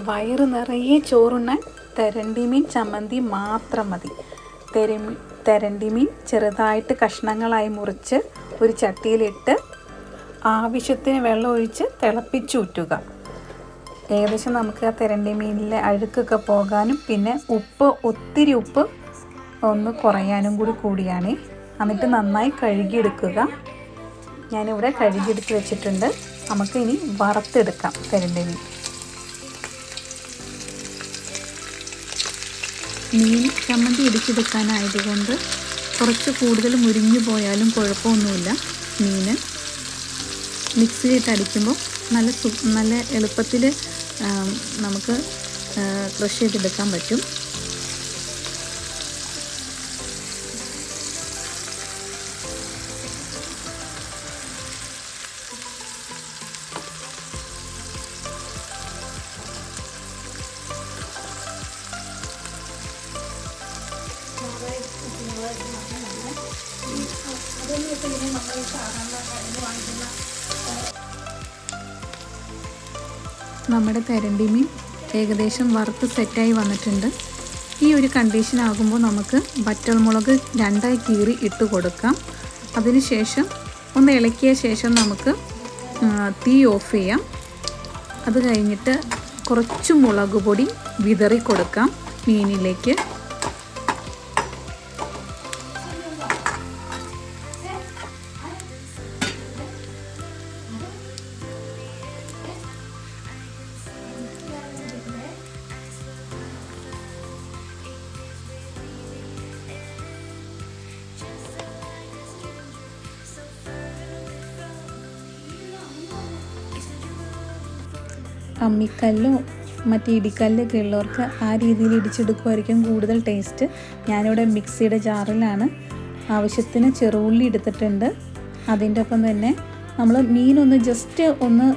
വയറ് നിറയെ ചോറുണ്ണാൻ തെരണ്ടി മീൻ ചമ്മന്തി മാത്രം മതി. തെരണ്ടി മീൻ ചെറുതായിട്ട് കഷ്ണങ്ങളായി മുറിച്ച് ഒരു ചട്ടിയിലിട്ട് ആവശ്യത്തിന് വെള്ളം ഒഴിച്ച് തിളപ്പിച്ചൂറ്റുക. ഏകദേശം നമുക്ക് ആ തെരണ്ടി മീനിലെ അഴുക്കൊക്കെ പോകാനും പിന്നെ ഒത്തിരി ഉപ്പ് ഒന്ന് കുറയാനും കൂടിയാണ്. എന്നിട്ട് നന്നായി കഴുകിയെടുക്കുക. ഞാനിവിടെ കഴുകിയെടുത്ത് വെച്ചിട്ടുണ്ട്. നമുക്ക് ഇനി വറുത്തെടുക്കാം തെരണ്ടി മീൻ. മീൻ ചമ്മന്തി ഇടിച്ചെടുക്കാനായതുകൊണ്ട് കുറച്ച് കൂടുതൽ മുരിഞ്ഞു പോയാലും കുഴപ്പമൊന്നുമില്ല. മീൻ മിക്സിയിലിട്ട് അടിക്കുമ്പോൾ നല്ല എളുപ്പത്തിൽ നമുക്ക് ക്രഷ് ചെയ്തെടുക്കാൻ പറ്റും. നമ്മുടെ തെരണ്ടി മീൻ ഏകദേശം വറുത്ത് സെറ്റായി വന്നിട്ടുണ്ട്. ഈ ഒരു കണ്ടീഷൻ ആകുമ്പോൾ നമുക്ക് വറ്റൽമുളക് 2 കീറി ഇട്ട് കൊടുക്കാം. അതിനുശേഷം ഒന്ന് ഇളക്കിയ ശേഷം നമുക്ക് തീ ഓഫ് ചെയ്യാം. അത് കഴിഞ്ഞിട്ട് കുറച്ച് മുളക് പൊടി വിതറി കൊടുക്കാം മീനിലേക്ക്. അമ്മിക്കല്ലോ മറ്റേ ഇടിക്കല്ലൊക്കെ ഉള്ളവർക്ക് ആ രീതിയിൽ ഇടിച്ചെടുക്കുമായിരിക്കും കൂടുതൽ ടേസ്റ്റ്. ഞാനിവിടെ മിക്സിയുടെ ജാറിലാണ്. ആവശ്യത്തിന് ചെറുള്ളി എടുത്തിട്ടുണ്ട്. അതിൻ്റെ ഒപ്പം തന്നെ നമ്മൾ മീനൊന്ന് ജസ്റ്റ് ഒന്ന്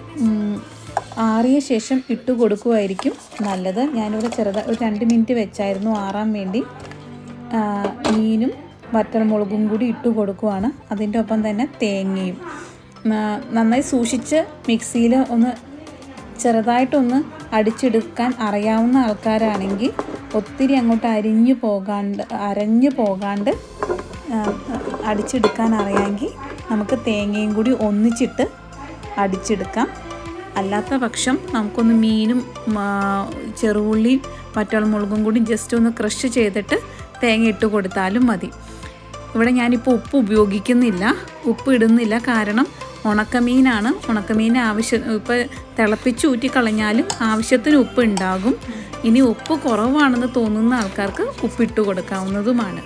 ആറിയ ശേഷം ഇട്ട് കൊടുക്കുമായിരിക്കും നല്ലത്. ഞാനിവിടെ ഒരു 2 മിനിറ്റ് വെച്ചായിരുന്നു ആറാൻ വേണ്ടി. മീനും വറ്റൽമുളകും കൂടി ഇട്ട് കൊടുക്കുവാണ്. അതിൻ്റെ ഒപ്പം തന്നെ തേങ്ങയും നന്നായി സൂക്ഷിച്ച് മിക്സിയിൽ ഒന്ന് ചെറുതായിട്ടൊന്ന് അടിച്ചെടുക്കാൻ അറിയാവുന്ന ആൾക്കാരാണെങ്കിൽ ഒത്തിരി അങ്ങോട്ട് അരഞ്ഞു പോകാണ്ട് അടിച്ചെടുക്കാൻ അറിയാമെങ്കിൽ നമുക്ക് തേങ്ങയും കൂടി ഒന്നിച്ചിട്ട് അടിച്ചെടുക്കാം. അല്ലാത്ത പക്ഷം നമുക്കൊന്ന് മീനും ചെറുള്ളിയും വറ്റൽമുളകും കൂടി ജസ്റ്റ് ഒന്ന് ക്രഷ് ചെയ്തിട്ട് തേങ്ങ ഇട്ട് കൊടുത്താലും മതി. ഇവിടെ ഞാനിപ്പോൾ ഉപ്പ് ഉപയോഗിക്കുന്നില്ല, ഉപ്പ് ഇടുന്നില്ല. കാരണം ഉണക്കമീനാണ്. ഉണക്കമീൻ ഇപ്പോൾ തിളപ്പിച്ച് ഊറ്റിക്കളഞ്ഞാലും ആവശ്യത്തിന് ഉപ്പ് ഉണ്ടാകും. ഇനി ഉപ്പ് കുറവാണെന്ന് തോന്നുന്ന ആൾക്കാർക്ക് ഉപ്പിട്ട് കൊടുക്കാവുന്നതുമാണ്.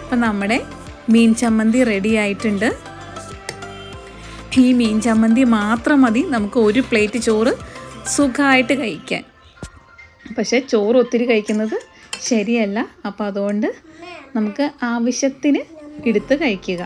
അപ്പം നമ്മുടെ മീൻ ചമ്മന്തി റെഡി ആയിട്ടുണ്ട്. ഈ മീൻ ചമ്മന്തി മാത്രം മതി നമുക്ക് ഒരു പ്ലേറ്റ് ചോറ് സുഖമായിട്ട് കഴിക്കാൻ. പക്ഷേ ചോറ് ഒത്തിരി കഴിക്കുന്നത് ശരിയല്ല. അപ്പോൾ അതുകൊണ്ട് നമുക്ക് ആവശ്യത്തിന് എടുത്ത് കഴിക്കുക.